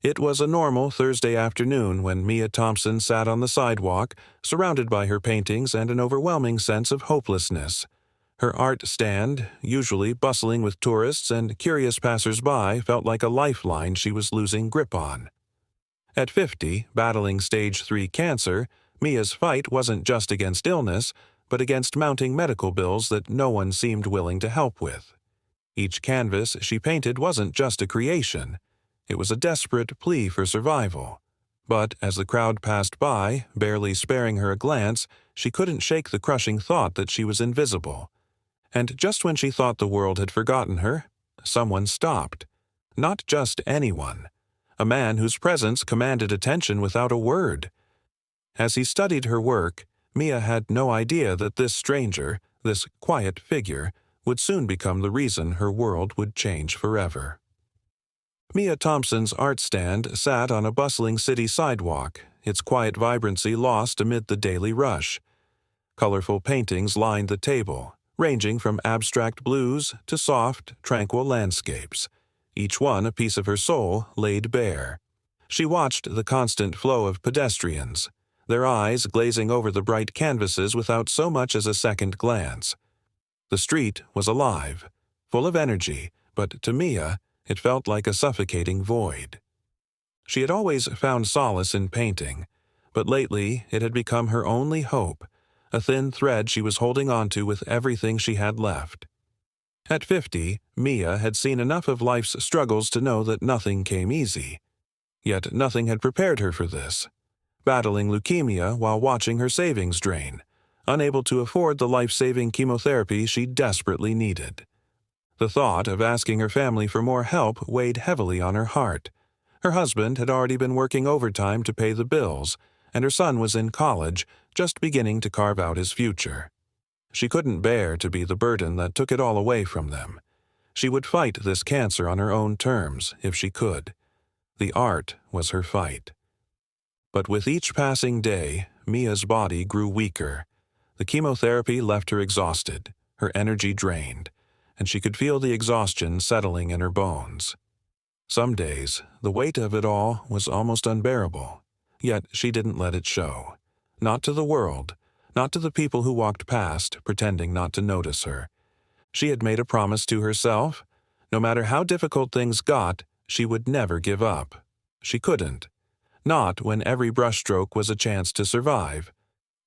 It was a normal Thursday afternoon when Mia Thompson sat on the sidewalk, surrounded by her paintings and an overwhelming sense of hopelessness. Her art stand, usually bustling with tourists and curious passers-by, felt like a lifeline she was losing grip on. At 50, battling stage 3 cancer, Mia's fight wasn't just against illness, but against mounting medical bills that no one seemed willing to help with. Each canvas she painted wasn't just a creation. It was a desperate plea for survival. But as the crowd passed by, barely sparing her a glance, she couldn't shake the crushing thought that she was invisible. And just when she thought the world had forgotten her, someone stopped. Not just anyone. A man whose presence commanded attention without a word. As he studied her work, Mia had no idea that this stranger, this quiet figure, would soon become the reason her world would change forever. Mia Thompson's art stand sat on a bustling city sidewalk, its quiet vibrancy lost amid the daily rush. Colorful paintings lined the table, ranging from abstract blues to soft, tranquil landscapes, each one a piece of her soul laid bare. She watched the constant flow of pedestrians, their eyes glazing over the bright canvases without so much as a second glance. The street was alive, full of energy, but to Mia, it felt like a suffocating void. She had always found solace in painting, but lately it had become her only hope, a thin thread she was holding onto with everything she had left. At 50, Mia had seen enough of life's struggles to know that nothing came easy. Yet nothing had prepared her for this. Battling leukemia while watching her savings drain, unable to afford the life-saving chemotherapy she desperately needed. The thought of asking her family for more help weighed heavily on her heart. Her husband had already been working overtime to pay the bills, and her son was in college, just beginning to carve out his future. She couldn't bear to be the burden that took it all away from them. She would fight this cancer on her own terms, if she could. The art was her fight. But with each passing day, Mia's body grew weaker. The chemotherapy left her exhausted, her energy drained, and she could feel the exhaustion settling in her bones. Some days, the weight of it all was almost unbearable, yet she didn't let it show. Not to the world, not to the people who walked past, pretending not to notice her. She had made a promise to herself. No matter how difficult things got, she would never give up. She couldn't. Not when every brushstroke was a chance to survive.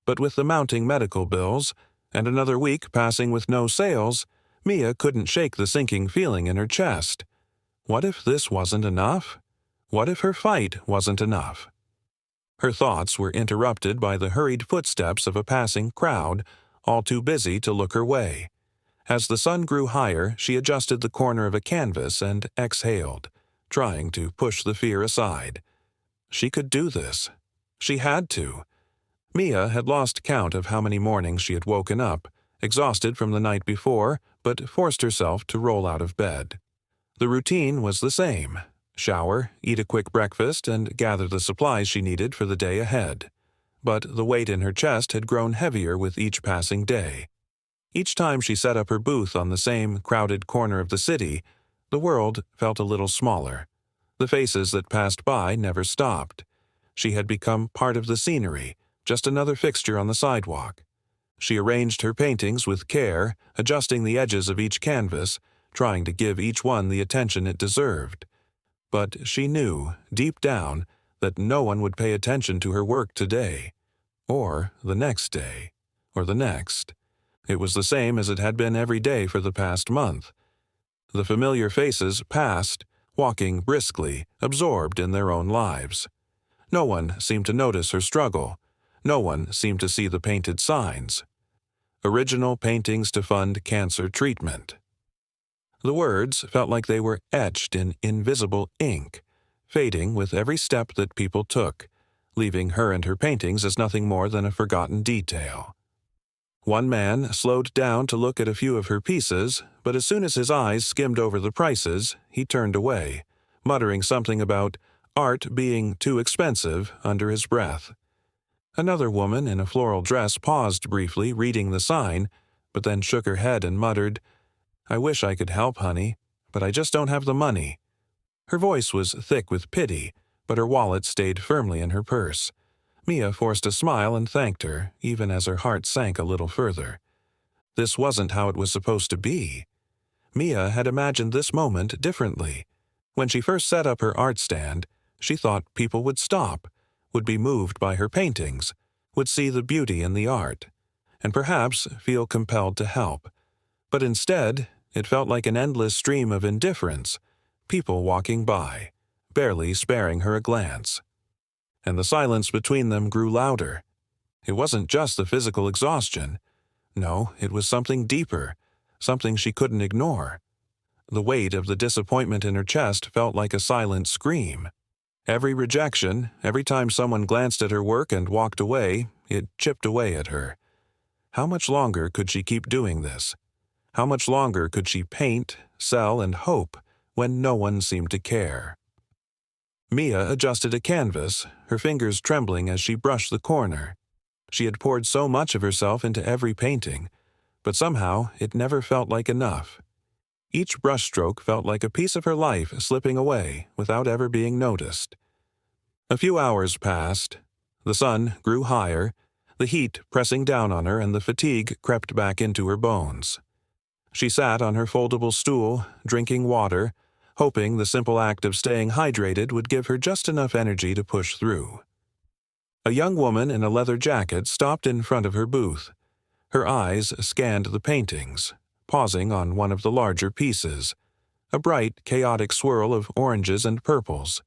But with the mounting medical bills, and another week passing with no sales, Mia couldn't shake the sinking feeling in her chest. What if this wasn't enough? What if her fight wasn't enough? Her thoughts were interrupted by the hurried footsteps of a passing crowd, all too busy to look her way. As the sun grew higher, she adjusted the corner of a canvas and exhaled, trying to push the fear aside. She could do this. She had to. Mia had lost count of how many mornings she had woken up, exhausted from the night before, but forced herself to roll out of bed. The routine was the same. Shower, eat a quick breakfast, and gather the supplies she needed for the day ahead. But the weight in her chest had grown heavier with each passing day. Each time she set up her booth on the same crowded corner of the city, the world felt a little smaller. The faces that passed by never stopped. She had become part of the scenery, just another fixture on the sidewalk. She arranged her paintings with care, adjusting the edges of each canvas, trying to give each one the attention it deserved. But she knew, deep down, that no one would pay attention to her work today, or the next day, or the next. It was the same as it had been every day for the past month. The familiar faces passed, walking briskly, absorbed in their own lives. No one seemed to notice her struggle. No one seemed to see the painted signs. Original paintings to fund cancer treatment. The words felt like they were etched in invisible ink, fading with every step that people took, leaving her and her paintings as nothing more than a forgotten detail. One man slowed down to look at a few of her pieces, but as soon as his eyes skimmed over the prices, he turned away, muttering something about art being too expensive under his breath. Another woman in a floral dress paused briefly, reading the sign, but then shook her head and muttered, "I wish I could help, honey, but I just don't have the money." Her voice was thick with pity, but her wallet stayed firmly in her purse. Mia forced a smile and thanked her, even as her heart sank a little further. This wasn't how it was supposed to be. Mia had imagined this moment differently. When she first set up her art stand, she thought people would stop, would be moved by her paintings, would see the beauty in the art, and perhaps feel compelled to help. But instead, it felt like an endless stream of indifference, people walking by, barely sparing her a glance. And the silence between them grew louder. It wasn't just the physical exhaustion. No, it was something deeper, something she couldn't ignore. The weight of the disappointment in her chest felt like a silent scream. Every rejection, every time someone glanced at her work and walked away, it chipped away at her. How much longer could she keep doing this? How much longer could she paint, sell, and hope when no one seemed to care? Mia adjusted a canvas, her fingers trembling as she brushed the corner. She had poured so much of herself into every painting, but somehow it never felt like enough. Each brushstroke felt like a piece of her life slipping away without ever being noticed. A few hours passed. The sun grew higher, the heat pressing down on her, and the fatigue crept back into her bones. She sat on her foldable stool, drinking water, hoping the simple act of staying hydrated would give her just enough energy to push through. A young woman in a leather jacket stopped in front of her booth. Her eyes scanned the paintings, pausing on one of the larger pieces, a bright, chaotic swirl of oranges and purples.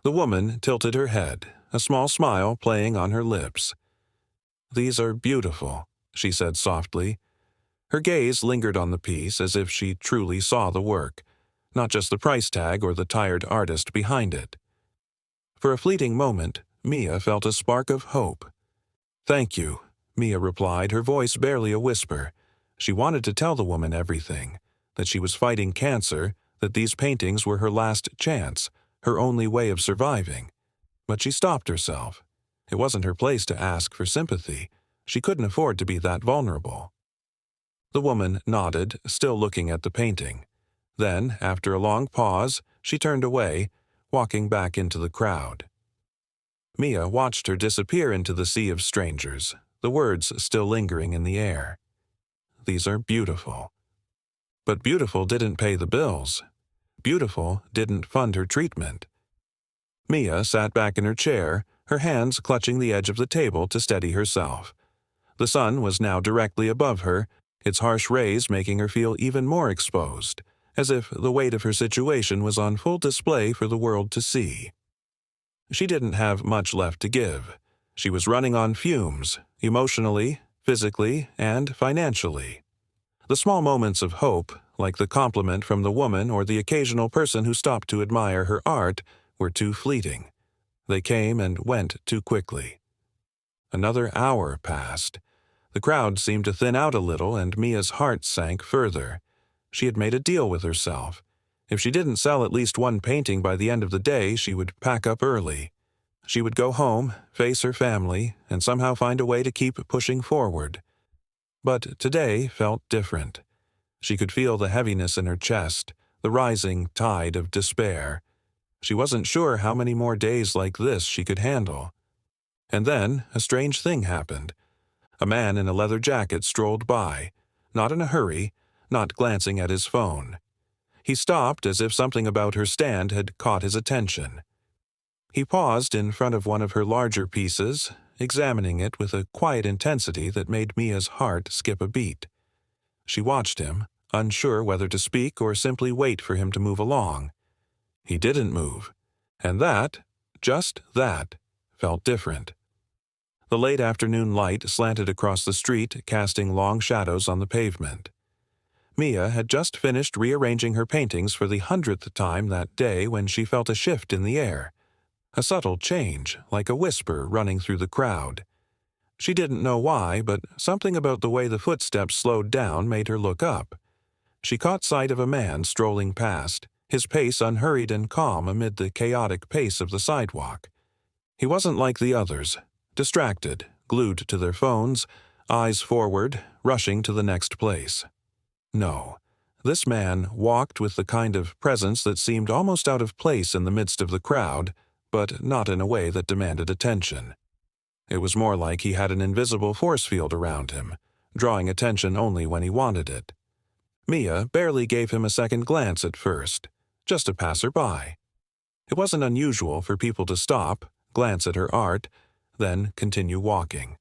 The woman tilted her head, a small smile playing on her lips. "These are beautiful," she said softly. Her gaze lingered on the piece as if she truly saw the work, not just the price tag or the tired artist behind it. For a fleeting moment, Mia felt a spark of hope. "Thank you," Mia replied, her voice barely a whisper. She wanted to tell the woman everything, that she was fighting cancer, that these paintings were her last chance, her only way of surviving. But she stopped herself. It wasn't her place to ask for sympathy. She couldn't afford to be that vulnerable. The woman nodded, still looking at the painting. Then, after a long pause, she turned away, walking back into the crowd. Mia watched her disappear into the sea of strangers, the words still lingering in the air. "These are beautiful." But beautiful didn't pay the bills. Beautiful didn't fund her treatment. Mia sat back in her chair, her hands clutching the edge of the table to steady herself. The sun was now directly above her, its harsh rays making her feel even more exposed, as if the weight of her situation was on full display for the world to see. She didn't have much left to give. She was running on fumes, emotionally, physically, and financially. The small moments of hope, like the compliment from the woman or the occasional person who stopped to admire her art, were too fleeting. They came and went too quickly. Another hour passed. The crowd seemed to thin out a little, and Mia's heart sank further. She had made a deal with herself. If she didn't sell at least one painting by the end of the day, she would pack up early. She would go home, face her family, and somehow find a way to keep pushing forward. But today felt different. She could feel the heaviness in her chest, the rising tide of despair. She wasn't sure how many more days like this she could handle. And then a strange thing happened. A man in a leather jacket strolled by, not in a hurry, not glancing at his phone. He stopped as if something about her stand had caught his attention. He paused in front of one of her larger pieces, examining it with a quiet intensity that made Mia's heart skip a beat. She watched him, unsure whether to speak or simply wait for him to move along. He didn't move, and that, just that, felt different. The late afternoon light slanted across the street, casting long shadows on the pavement. Mia had just finished rearranging her paintings for the 100th time that day when she felt a shift in the air. A subtle change, like a whisper running through the crowd. She didn't know why, but something about the way the footsteps slowed down made her look up. She caught sight of a man strolling past, his pace unhurried and calm amid the chaotic pace of the sidewalk. He wasn't like the others, distracted, glued to their phones, eyes forward, rushing to the next place. No, this man walked with the kind of presence that seemed almost out of place in the midst of the crowd, but not in a way that demanded attention. It was more like he had an invisible force field around him, drawing attention only when he wanted it. Mia barely gave him a second glance at first, just a passerby. It wasn't unusual for people to stop, glance at her art, then continue walking.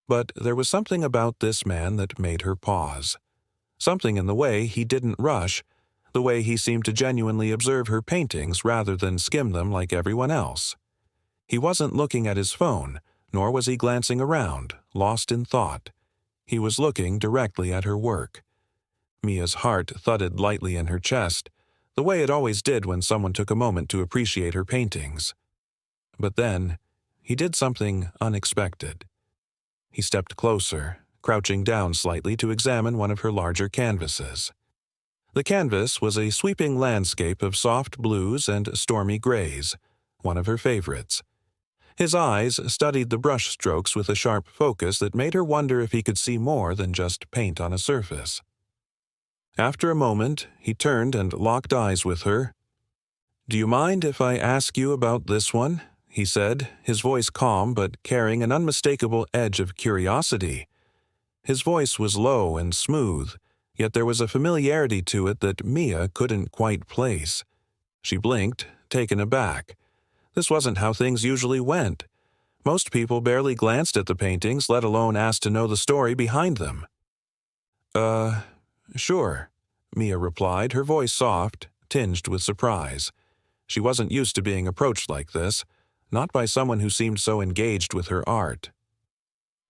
But there was something about this man that made her pause. Something in the way he didn't rush, the way he seemed to genuinely observe her paintings rather than skim them like everyone else. He wasn't looking at his phone, nor was he glancing around, lost in thought. He was looking directly at her work. Mia's heart thudded lightly in her chest, the way it always did when someone took a moment to appreciate her paintings. But then, he did something unexpected. He stepped closer, crouching down slightly to examine one of her larger canvases. The canvas was a sweeping landscape of soft blues and stormy grays, one of her favorites. His eyes studied the brush strokes with a sharp focus that made her wonder if he could see more than just paint on a surface. After a moment, he turned and locked eyes with her. "Do you mind if I ask you about this one?" he said, his voice calm but carrying an unmistakable edge of curiosity. His voice was low and smooth, yet there was a familiarity to it that Mia couldn't quite place. She blinked, taken aback. This wasn't how things usually went. Most people barely glanced at the paintings, let alone asked to know the story behind them. Sure," Mia replied, her voice soft, tinged with surprise. She wasn't used to being approached like this, not by someone who seemed so engaged with her art.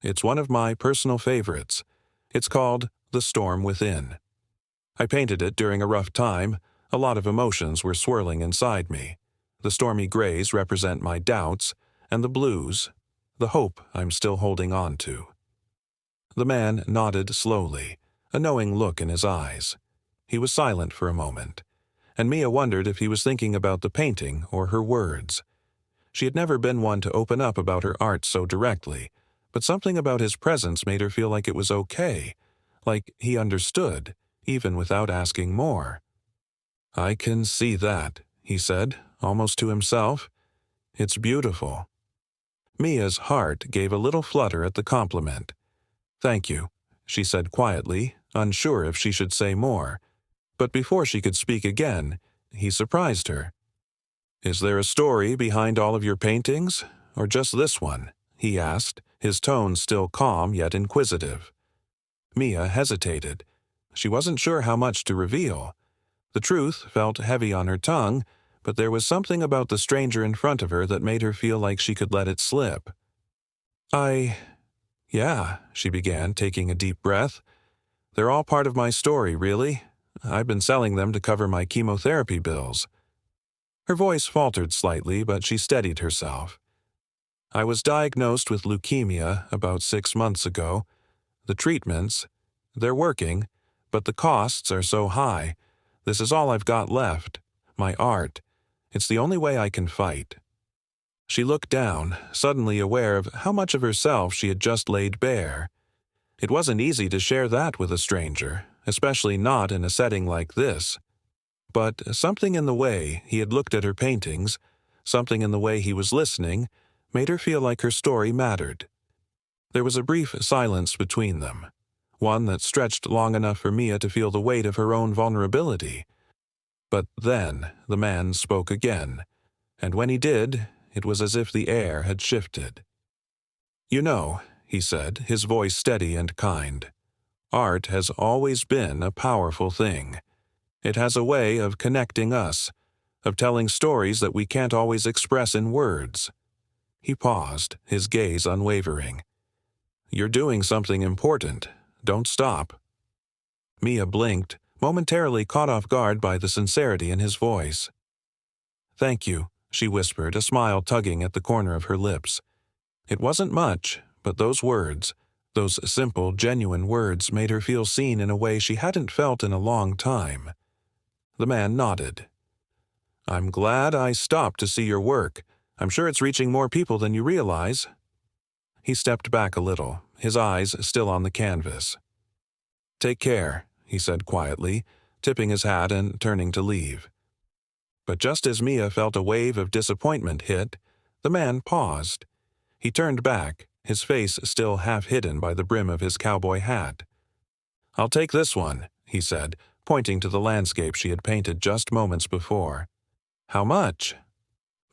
"It's one of my personal favorites. It's called The Storm Within. I painted it during a rough time. A lot of emotions were swirling inside me. The stormy grays represent my doubts, and the blues, the hope I'm still holding on to." The man nodded slowly, a knowing look in his eyes. He was silent for a moment, and Mia wondered if he was thinking about the painting or her words. She had never been one to open up about her art so directly, but something about his presence made her feel like it was okay, like he understood, even without asking more. "I can see that," he said, almost to himself. "It's beautiful." Mia's heart gave a little flutter at the compliment. "Thank you," she said quietly, unsure if she should say more. But before she could speak again, he surprised her. "Is there a story behind all of your paintings, or just this one?" he asked, his tone still calm yet inquisitive. Mia hesitated. She wasn't sure how much to reveal. The truth felt heavy on her tongue, but there was something about the stranger in front of her that made her feel like she could let it slip. Yeah, she began, taking a deep breath. "They're all part of my story, really. I've been selling them to cover my chemotherapy bills." Her voice faltered slightly, but she steadied herself. "I was diagnosed with leukemia about 6 months ago. The treatments, they're working, but the costs are so high. This is all I've got left. My art. It's the only way I can fight." She looked down, suddenly aware of how much of herself she had just laid bare. It wasn't easy to share that with a stranger, especially not in a setting like this. But something in the way he had looked at her paintings, something in the way he was listening, made her feel like her story mattered. There was a brief silence between them, one that stretched long enough for Mia to feel the weight of her own vulnerability. But then the man spoke again, and when he did, it was as if the air had shifted. "You know," he said, his voice steady and kind, "art has always been a powerful thing. It has a way of connecting us, of telling stories that we can't always express in words." He paused, his gaze unwavering. "You're doing something important. Don't stop." Mia blinked, momentarily caught off guard by the sincerity in his voice. "Thank you," she whispered, a smile tugging at the corner of her lips. It wasn't much, but those words, those simple, genuine words, made her feel seen in a way she hadn't felt in a long time. The man nodded. "I'm glad I stopped to see your work. I'm sure it's reaching more people than you realize." He stepped back a little, his eyes still on the canvas. "Take care," he said quietly, tipping his hat and turning to leave. But just as Mia felt a wave of disappointment hit, The man paused. He turned back, his face still half hidden by the brim of his cowboy hat. "I'll take this one," he said, pointing to the landscape she had painted just moments before. "How much?"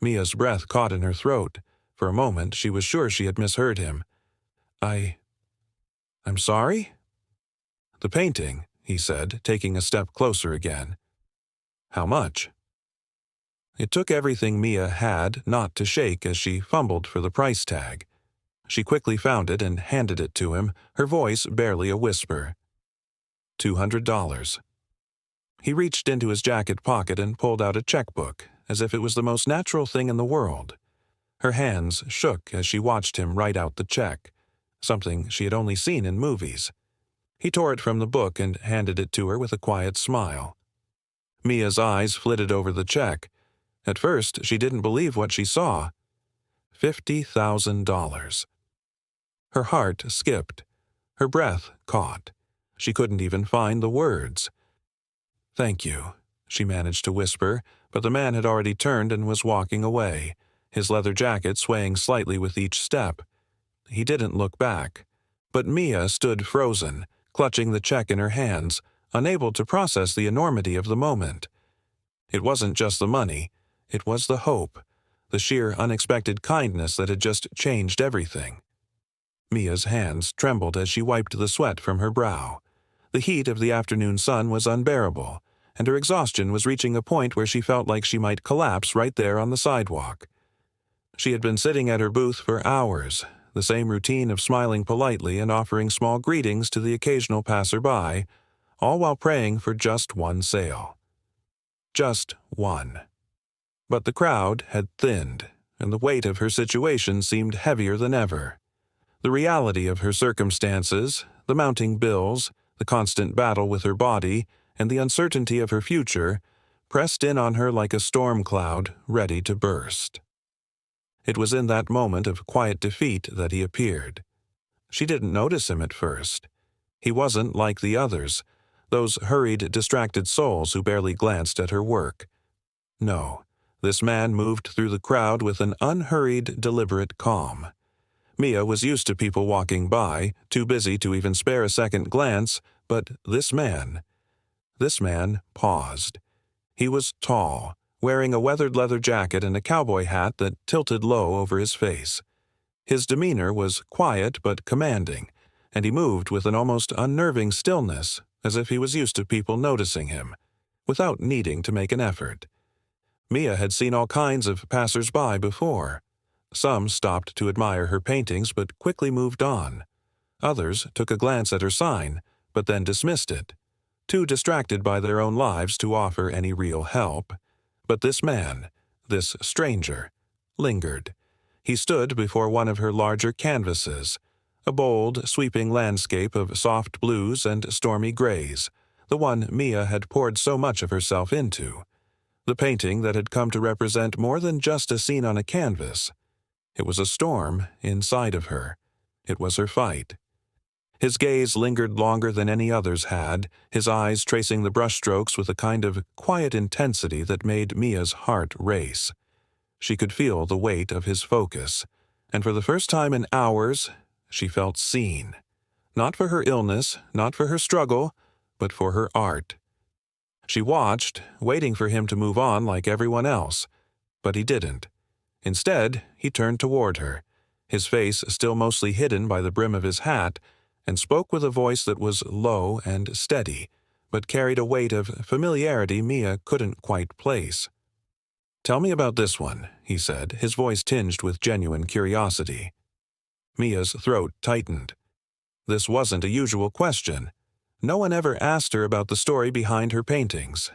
Mia's breath caught in her throat. For a moment, she was sure she had misheard him. I'm sorry?" "The painting," he said, taking a step closer again. "How much?" It took everything Mia had not to shake as she fumbled for the price tag. She quickly found it and handed it to him, her voice barely a whisper. $200. He reached into his jacket pocket and pulled out a checkbook, as if it was the most natural thing in the world. Her hands shook as she watched him write out the check, something she had only seen in movies. He tore it from the book and handed it to her with a quiet smile. Mia's eyes flitted over the check. At first, she didn't believe what she saw. $50,000. Her heart skipped. Her breath caught. She couldn't even find the words. "Thank you," she managed to whisper, but the man had already turned and was walking away, his leather jacket swaying slightly with each step. He didn't look back. But Mia stood frozen, clutching the check in her hands, unable to process the enormity of the moment. It wasn't just the money. It was the hope, the sheer unexpected kindness that had just changed everything. Mia's hands trembled as she wiped the sweat from her brow. The heat of the afternoon sun was unbearable, and her exhaustion was reaching a point where she felt like she might collapse right there on the sidewalk. She had been sitting at her booth for hours, the same routine of smiling politely and offering small greetings to the occasional passerby, all while praying for just one sale. Just one. But the crowd had thinned, and the weight of her situation seemed heavier than ever. The reality of her circumstances, the mounting bills, the constant battle with her body, and the uncertainty of her future pressed in on her like a storm cloud ready to burst. It was in that moment of quiet defeat that he appeared. She didn't notice him at first. He wasn't like the others, those hurried, distracted souls who barely glanced at her work. No, this man moved through the crowd with an unhurried, deliberate calm. Mia was used to people walking by, too busy to even spare a second glance, but this man paused. He was tall, wearing a weathered leather jacket and a cowboy hat that tilted low over his face. His demeanor was quiet but commanding, and he moved with an almost unnerving stillness, as if he was used to people noticing him, without needing to make an effort. Mia had seen all kinds of passers-by before. Some stopped to admire her paintings but quickly moved on. Others took a glance at her sign, but then dismissed it, too distracted by their own lives to offer any real help. But this man, this stranger, lingered. He stood before one of her larger canvases, a bold, sweeping landscape of soft blues and stormy grays, the one Mia had poured so much of herself into. The painting that had come to represent more than just a scene on a canvas. It was a storm inside of her. It was her fight. His gaze lingered longer than any others had, his eyes tracing the brushstrokes with a kind of quiet intensity that made Mia's heart race. She could feel the weight of his focus, and for the first time in hours, she felt seen. Not for her illness, not for her struggle, but for her art. She watched, waiting for him to move on like everyone else, but he didn't. Instead, he turned toward her, his face still mostly hidden by the brim of his hat, and spoke with a voice that was low and steady, but carried a weight of familiarity Mia couldn't quite place. "Tell me about this one," he said, his voice tinged with genuine curiosity. Mia's throat tightened. This wasn't a usual question. No one ever asked her about the story behind her paintings.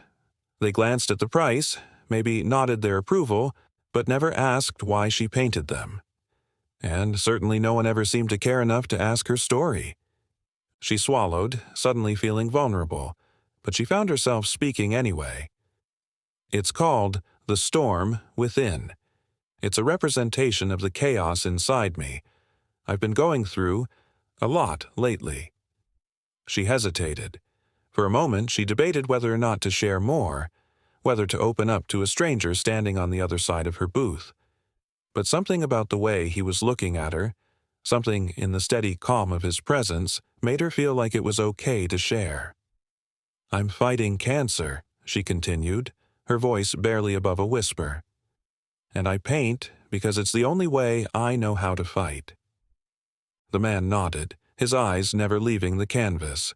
They glanced at the price, maybe nodded their approval, but never asked why she painted them. And certainly no one ever seemed to care enough to ask her story. She swallowed, suddenly feeling vulnerable, but she found herself speaking anyway. "It's called The Storm Within. It's a representation of the chaos inside me. I've been going through a lot lately." She hesitated. For a moment she debated whether or not to share more, whether to open up to a stranger standing on the other side of her booth. But something about the way he was looking at her, something in the steady calm of his presence, made her feel like it was okay to share. "I'm fighting cancer," she continued, her voice barely above a whisper. "And I paint because it's the only way I know how to fight." The man nodded, his eyes never leaving the canvas.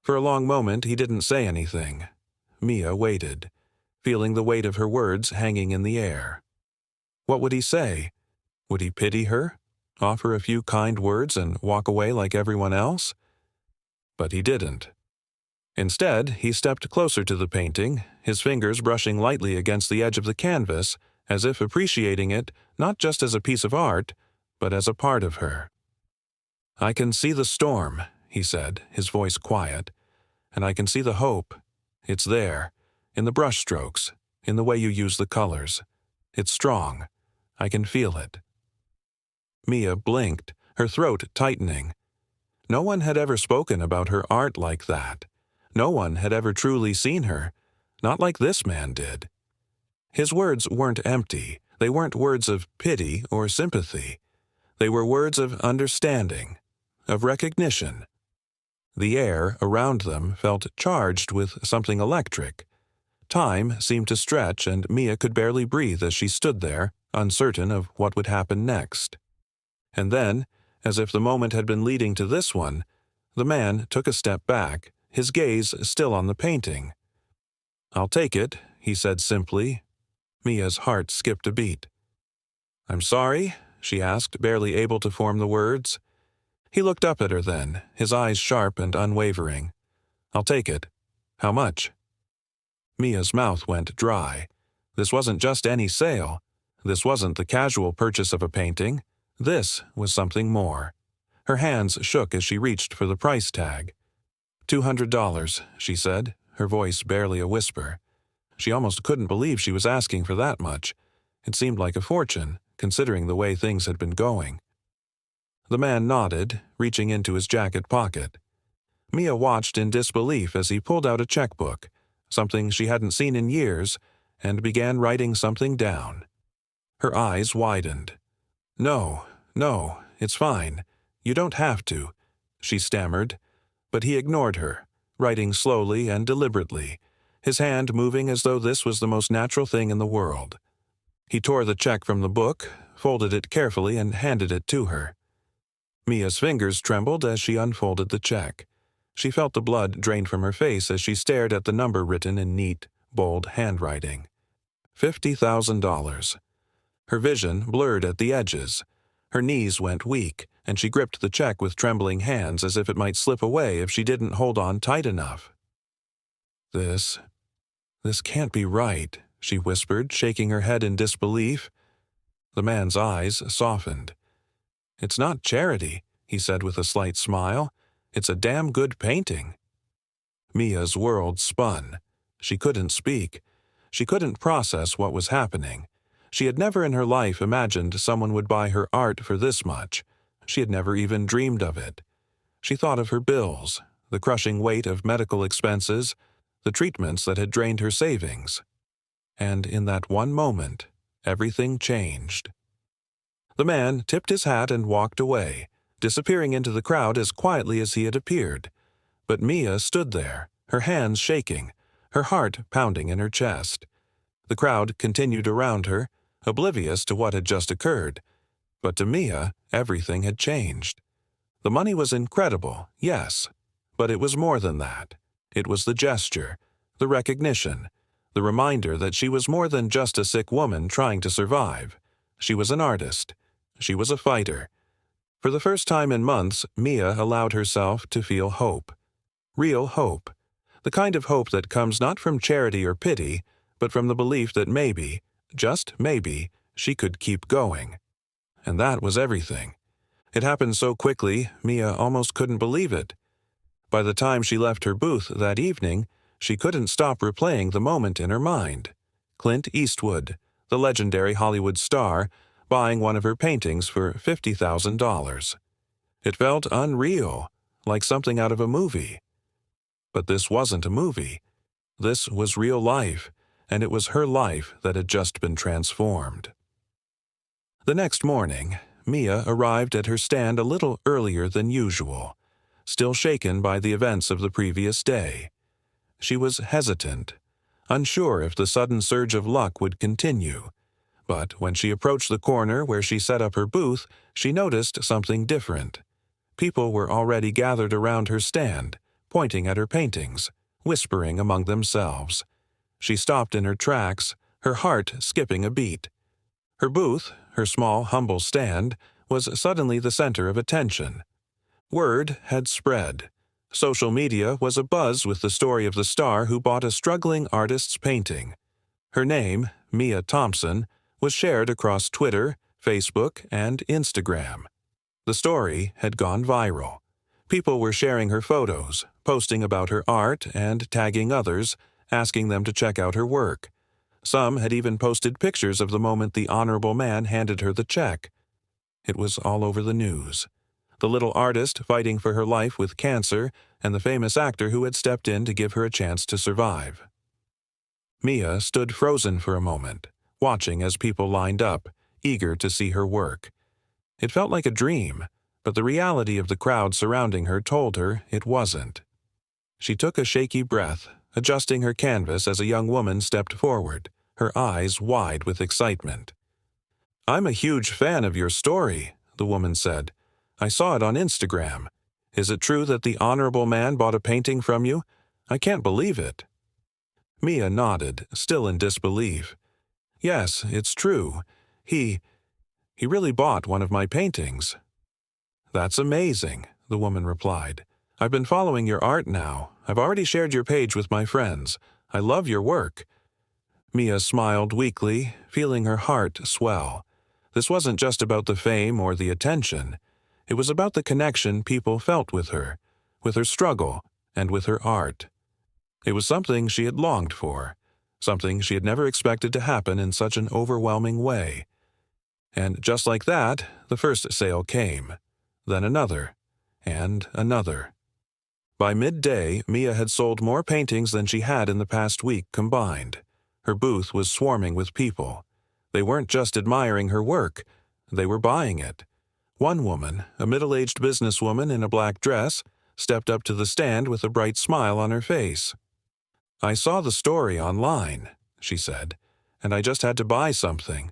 For a long moment he didn't say anything. Mia waited, feeling the weight of her words hanging in the air. What would he say? Would he pity her, offer a few kind words and walk away like everyone else? But he didn't. Instead, he stepped closer to the painting, his fingers brushing lightly against the edge of the canvas, as if appreciating it not just as a piece of art, but as a part of her. "I can see the storm," he said, his voice quiet, "and I can see the hope. It's there, in the brushstrokes, in the way you use the colors. It's strong. I can feel it." Mia blinked, her throat tightening. No one had ever spoken about her art like that. No one had ever truly seen her, not like this man did. His words weren't empty. They weren't words of pity or sympathy. They were words of understanding, of recognition. The air around them felt charged with something electric. Time seemed to stretch, and Mia could barely breathe as she stood there, uncertain of what would happen next. And then, as if the moment had been leading to this one, the man took a step back, his gaze still on the painting. "I'll take it," he said simply. Mia's heart skipped a beat. "I'm sorry?" she asked, barely able to form the words. He looked up at her then, his eyes sharp and unwavering. "I'll take it. How much?" Mia's mouth went dry. This wasn't just any sale. This wasn't the casual purchase of a painting. This was something more. Her hands shook as she reached for the price tag. $200, she said, her voice barely a whisper. She almost couldn't believe she was asking for that much. It seemed like a fortune, considering the way things had been going. The man nodded, reaching into his jacket pocket. Mia watched in disbelief as he pulled out a checkbook, something she hadn't seen in years, and began writing something down. Her eyes widened. No, it's fine. You don't have to," she stammered. But he ignored her, writing slowly and deliberately, his hand moving as though this was the most natural thing in the world. He tore the check from the book, folded it carefully, and handed it to her. Mia's fingers trembled as she unfolded the check. She felt the blood drain from her face as she stared at the number written in neat, bold handwriting. $50,000. Her vision blurred at the edges. Her knees went weak, and she gripped the check with trembling hands as if it might slip away if she didn't hold on tight enough. This can't be right," she whispered, shaking her head in disbelief. The man's eyes softened. "It's not charity," he said with a slight smile. "It's a damn good painting." Mia's world spun. She couldn't speak. She couldn't process what was happening. She had never in her life imagined someone would buy her art for this much. She had never even dreamed of it. She thought of her bills, the crushing weight of medical expenses, the treatments that had drained her savings. And in that one moment, everything changed. The man tipped his hat and walked away, disappearing into the crowd as quietly as he had appeared. But Mia stood there, her hands shaking, her heart pounding in her chest. The crowd continued around her, oblivious to what had just occurred. But to Mia, everything had changed. The money was incredible, yes, but it was more than that. It was the gesture, the recognition, the reminder that she was more than just a sick woman trying to survive. She was an artist. She was a fighter. For the first time in months, Mia allowed herself to feel hope. Real hope. The kind of hope that comes not from charity or pity, but from the belief that maybe, just maybe, she could keep going. And that was everything. It happened so quickly, Mia almost couldn't believe it. By the time she left her booth that evening, she couldn't stop replaying the moment in her mind. Clint Eastwood, the legendary Hollywood star, buying one of her paintings for $50,000. It felt unreal, like something out of a movie. But this wasn't a movie. This was real life, and it was her life that had just been transformed. The next morning, Mia arrived at her stand a little earlier than usual, still shaken by the events of the previous day. She was hesitant, unsure if the sudden surge of luck would continue. But when she approached the corner where she set up her booth, she noticed something different. People were already gathered around her stand, pointing at her paintings, whispering among themselves. She stopped in her tracks, her heart skipping a beat. Her booth, her small, humble stand, was suddenly the center of attention. Word had spread. Social media was abuzz with the story of the star who bought a struggling artist's painting. Her name, Mia Thompson, was shared across Twitter, Facebook, and Instagram. The story had gone viral. People were sharing her photos, posting about her art and tagging others, asking them to check out her work. Some had even posted pictures of the moment the honorable man handed her the check. It was all over the news. The little artist fighting for her life with cancer, and the famous actor who had stepped in to give her a chance to survive. Mia stood frozen for a moment, watching as people lined up, eager to see her work. It felt like a dream, but the reality of the crowd surrounding her told her it wasn't. She took a shaky breath, adjusting her canvas as a young woman stepped forward, her eyes wide with excitement. "I'm a huge fan of your story," the woman said. "I saw it on Instagram. Is it true that the honorable man bought a painting from you? I can't believe it." Mia nodded, still in disbelief. "Yes, it's true. He really bought one of my paintings." "That's amazing," the woman replied. "I've been following your art now. I've already shared your page with my friends. I love your work." Mia smiled weakly, feeling her heart swell. This wasn't just about the fame or the attention. It was about the connection people felt with her struggle, and with her art. It was something she had longed for, something she had never expected to happen in such an overwhelming way. And just like that, the first sale came, then another, and another. By midday, Mia had sold more paintings than she had in the past week combined. Her booth was swarming with people. They weren't just admiring her work, they were buying it. One woman, a middle-aged businesswoman in a black dress, stepped up to the stand with a bright smile on her face. "I saw the story online," she said, "and I just had to buy something.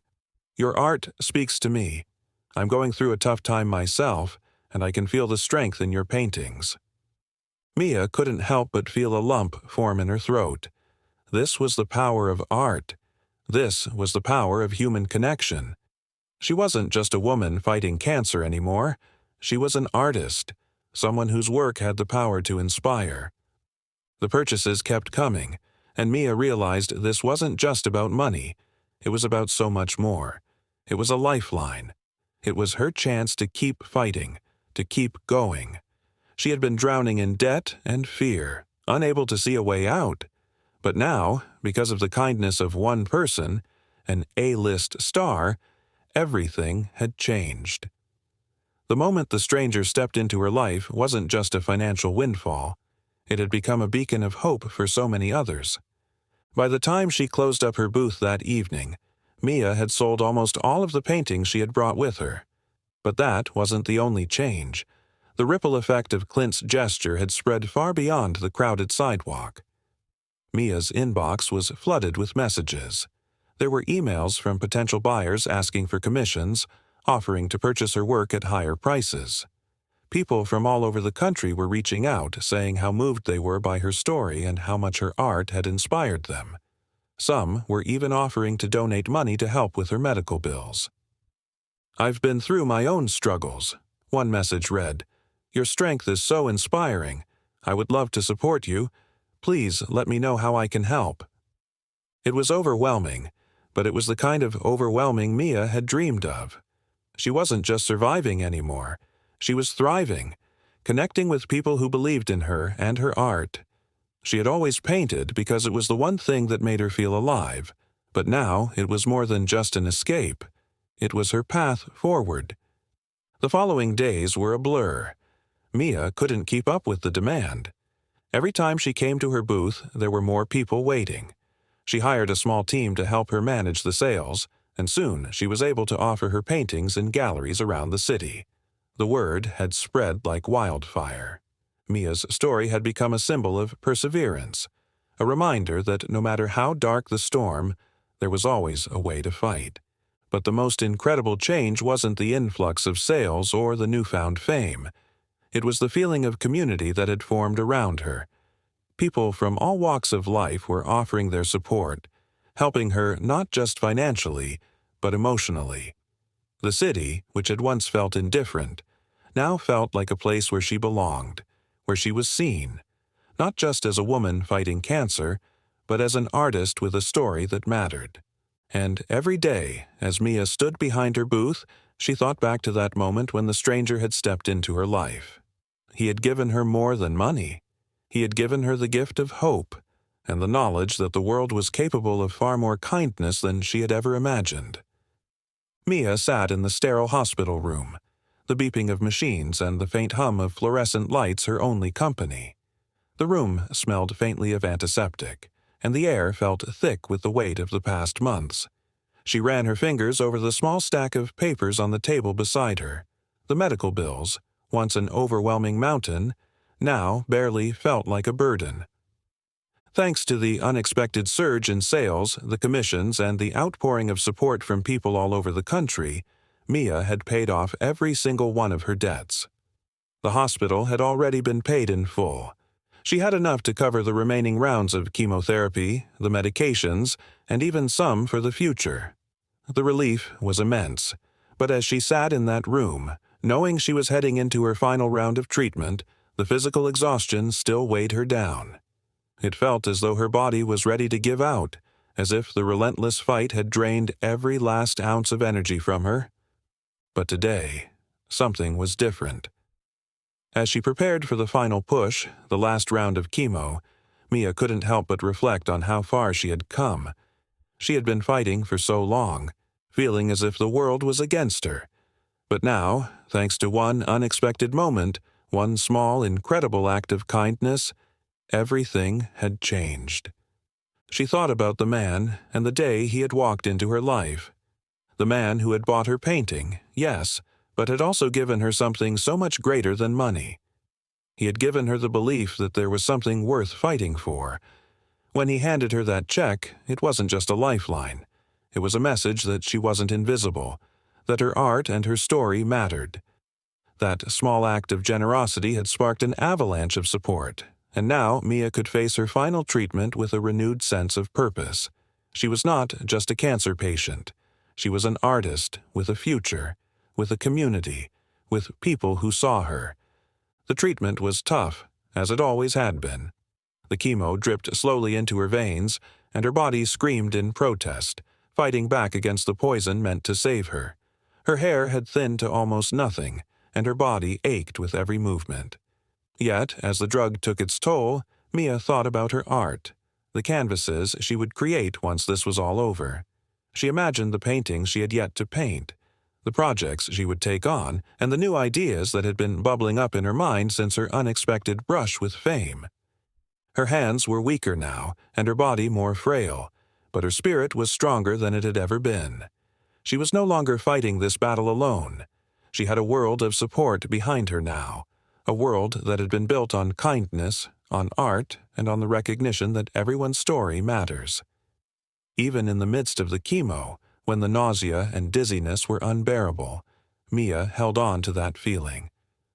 Your art speaks to me. I'm going through a tough time myself, and I can feel the strength in your paintings." Mia couldn't help but feel a lump form in her throat. This was the power of art. This was the power of human connection. She wasn't just a woman fighting cancer anymore. She was an artist, someone whose work had the power to inspire. The purchases kept coming, and Mia realized this wasn't just about money. It was about so much more. It was a lifeline. It was her chance to keep fighting, to keep going. She had been drowning in debt and fear, unable to see a way out. But now, because of the kindness of one person, an A-list star, everything had changed. The moment the stranger stepped into her life wasn't just a financial windfall. It had become a beacon of hope for so many others. By the time she closed up her booth that evening, Mia had sold almost all of the paintings she had brought with her. But that wasn't the only change. The ripple effect of Clint's gesture had spread far beyond the crowded sidewalk. Mia's inbox was flooded with messages. There were emails from potential buyers asking for commissions, offering to purchase her work at higher prices. People from all over the country were reaching out, saying how moved they were by her story and how much her art had inspired them. Some were even offering to donate money to help with her medical bills. "I've been through my own struggles," one message read. "Your strength is so inspiring. I would love to support you. Please let me know how I can help." It was overwhelming, but it was the kind of overwhelming Mia had dreamed of. She wasn't just surviving anymore. She was thriving, connecting with people who believed in her and her art. She had always painted because it was the one thing that made her feel alive, but now it was more than just an escape. It was her path forward. The following days were a blur. Mia couldn't keep up with the demand. Every time she came to her booth, there were more people waiting. She hired a small team to help her manage the sales, and soon she was able to offer her paintings in galleries around the city. The word had spread like wildfire. Mia's story had become a symbol of perseverance, a reminder that no matter how dark the storm, there was always a way to fight. But the most incredible change wasn't the influx of sales or the newfound fame. It was the feeling of community that had formed around her. People from all walks of life were offering their support, helping her not just financially, but emotionally. The city, which had once felt indifferent, now felt like a place where she belonged, where she was seen, not just as a woman fighting cancer, but as an artist with a story that mattered. And every day, as Mia stood behind her booth, she thought back to that moment when the stranger had stepped into her life. He had given her more than money. He had given her the gift of hope, and the knowledge that the world was capable of far more kindness than she had ever imagined. Mia sat in the sterile hospital room, the beeping of machines and the faint hum of fluorescent lights her only company. The room smelled faintly of antiseptic, and the air felt thick with the weight of the past months. She ran her fingers over the small stack of papers on the table beside her. The medical bills, once an overwhelming mountain, now barely felt like a burden. Thanks to the unexpected surge in sales, the commissions, and the outpouring of support from people all over the country, Mia had paid off every single one of her debts. The hospital had already been paid in full. She had enough to cover the remaining rounds of chemotherapy, the medications, and even some for the future. The relief was immense, but as she sat in that room, knowing she was heading into her final round of treatment, the physical exhaustion still weighed her down. It felt as though her body was ready to give out, as if the relentless fight had drained every last ounce of energy from her. But today, something was different. As she prepared for the final push, the last round of chemo, Mia couldn't help but reflect on how far she had come. She had been fighting for so long, feeling as if the world was against her. But now, thanks to one unexpected moment, one small, incredible act of kindness, everything had changed. She thought about the man and the day he had walked into her life. The man who had bought her painting, yes, but had also given her something so much greater than money. He had given her the belief that there was something worth fighting for. When he handed her that check, it wasn't just a lifeline. It was a message that she wasn't invisible, that her art and her story mattered. That small act of generosity had sparked an avalanche of support, and now Mia could face her final treatment with a renewed sense of purpose. She was not just a cancer patient. She was an artist with a future, with a community, with people who saw her. The treatment was tough, as it always had been. The chemo dripped slowly into her veins, and her body screamed in protest, fighting back against the poison meant to save her. Her hair had thinned to almost nothing, and her body ached with every movement. Yet, as the drug took its toll, Mia thought about her art, the canvases she would create once this was all over. She imagined the paintings she had yet to paint, the projects she would take on, and the new ideas that had been bubbling up in her mind since her unexpected brush with fame. Her hands were weaker now, and her body more frail, but her spirit was stronger than it had ever been. She was no longer fighting this battle alone. She had a world of support behind her now, a world that had been built on kindness, on art, and on the recognition that everyone's story matters. Even in the midst of the chemo, when the nausea and dizziness were unbearable, Mia held on to that feeling.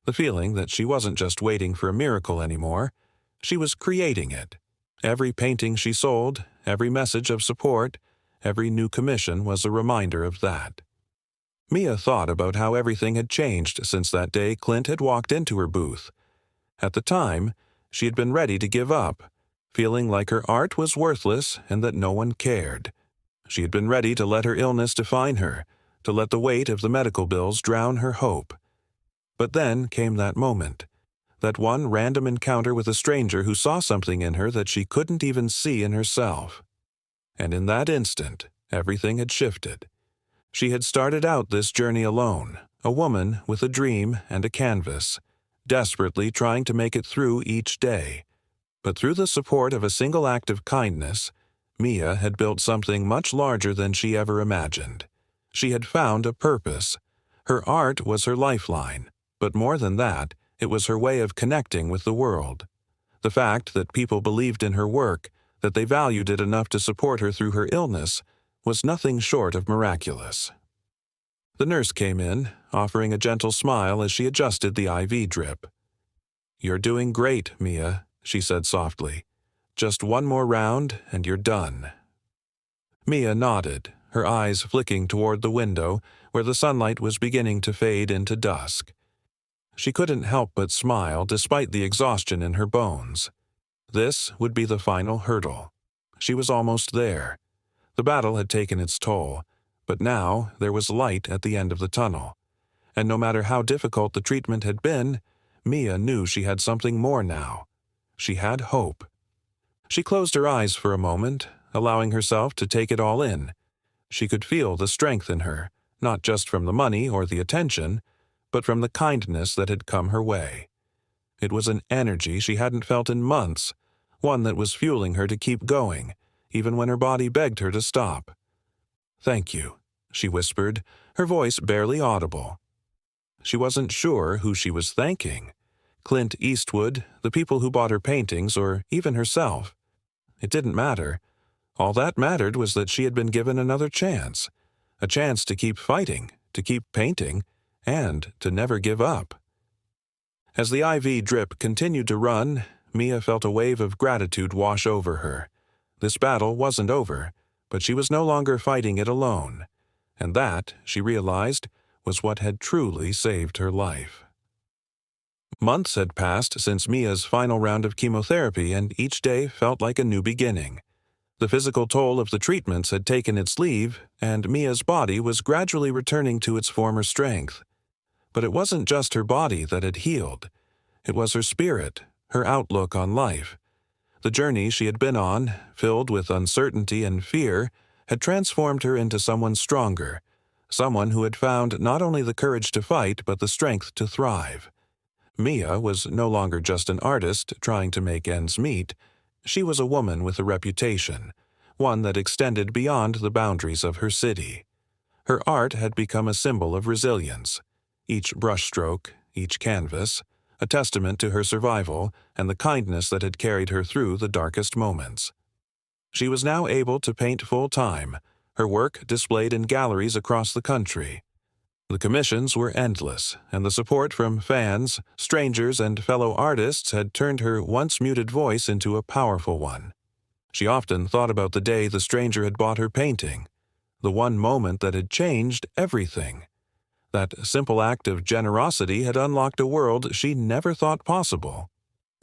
The feeling that she wasn't just waiting for a miracle anymore. She was creating it. Every painting she sold, every message of support, every new commission was a reminder of that. Mia thought about how everything had changed since that day Clint had walked into her booth. At the time, she had been ready to give up, feeling like her art was worthless and that no one cared. She had been ready to let her illness define her, to let the weight of the medical bills drown her hope. But then came that moment, that one random encounter with a stranger who saw something in her that she couldn't even see in herself. And in that instant, everything had shifted. She had started out this journey alone, a woman with a dream and a canvas, desperately trying to make it through each day. But through the support of a single act of kindness, Mia had built something much larger than she ever imagined. She had found a purpose. Her art was her lifeline, but more than that, it was her way of connecting with the world. The fact that people believed in her work, that they valued it enough to support her through her illness, was nothing short of miraculous. The nurse came in, offering a gentle smile as she adjusted the IV drip. "You're doing great, Mia," she said softly. "Just one more round and you're done." Mia nodded, her eyes flicking toward the window where the sunlight was beginning to fade into dusk. She couldn't help but smile despite the exhaustion in her bones. This would be the final hurdle. She was almost there. The battle had taken its toll, but now there was light at the end of the tunnel. And no matter how difficult the treatment had been, Mia knew she had something more now. She had hope. She closed her eyes for a moment, allowing herself to take it all in. She could feel the strength in her, not just from the money or the attention, but from the kindness that had come her way. It was an energy she hadn't felt in months, one that was fueling her to keep going, even when her body begged her to stop. "Thank you," she whispered, her voice barely audible. She wasn't sure who she was thanking. Clint Eastwood, the people who bought her paintings, or even herself. It didn't matter. All that mattered was that she had been given another chance. A chance to keep fighting, to keep painting, and to never give up. As the IV drip continued to run, Mia felt a wave of gratitude wash over her. This battle wasn't over, but she was no longer fighting it alone. And that, she realized, was what had truly saved her life. Months had passed since Mia's final round of chemotherapy, and each day felt like a new beginning. The physical toll of the treatments had taken its leave, and Mia's body was gradually returning to its former strength. But it wasn't just her body that had healed. It was her spirit, her outlook on life. The journey she had been on, filled with uncertainty and fear, had transformed her into someone stronger, someone who had found not only the courage to fight but the strength to thrive. Mia was no longer just an artist trying to make ends meet. She was a woman with a reputation, one that extended beyond the boundaries of her city. Her art had become a symbol of resilience. Each brushstroke, each canvas, a testament to her survival and the kindness that had carried her through the darkest moments. She was now able to paint full-time, her work displayed in galleries across the country. The commissions were endless, and the support from fans, strangers, and fellow artists had turned her once muted voice into a powerful one. She often thought about the day the stranger had bought her painting, the one moment that had changed everything. That simple act of generosity had unlocked a world she never thought possible.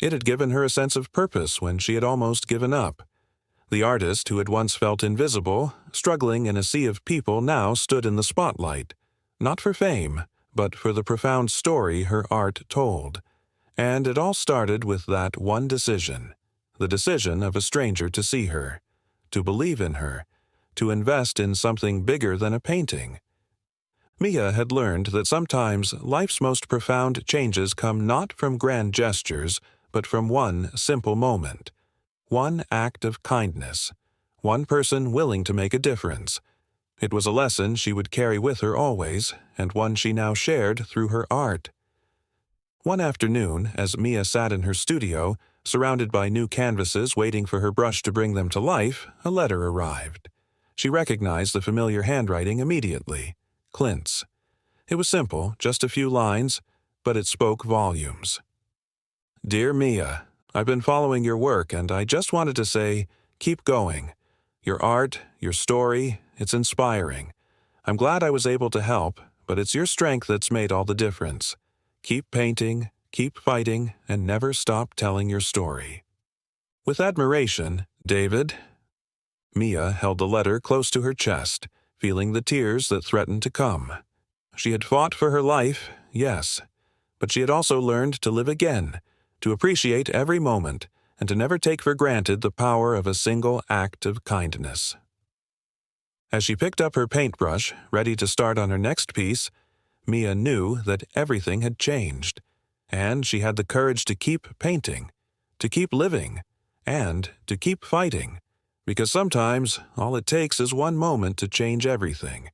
It had given her a sense of purpose when she had almost given up. The artist who had once felt invisible, struggling in a sea of people, now stood in the spotlight, not for fame, but for the profound story her art told. And it all started with that one decision, the decision of a stranger to see her, to believe in her, to invest in something bigger than a painting. Mia had learned that sometimes life's most profound changes come not from grand gestures, but from one simple moment, one act of kindness, one person willing to make a difference. It was a lesson she would carry with her always, and one she now shared through her art. One afternoon, as Mia sat in her studio, surrounded by new canvases waiting for her brush to bring them to life, a letter arrived. She recognized the familiar handwriting immediately. Clint's. It was simple, just a few lines, but it spoke volumes. "Dear Mia, I've been following your work, and I just wanted to say, keep going. Your art, your story, it's inspiring. I'm glad I was able to help, but it's your strength that's made all the difference. Keep painting, keep fighting, and never stop telling your story. With admiration, David." Mia held the letter close to her chest, feeling the tears that threatened to come. She had fought for her life, yes, but she had also learned to live again, to appreciate every moment, and to never take for granted the power of a single act of kindness. As she picked up her paintbrush, ready to start on her next piece, Mia knew that everything had changed, and she had the courage to keep painting, to keep living, and to keep fighting, because sometimes all it takes is one moment to change everything.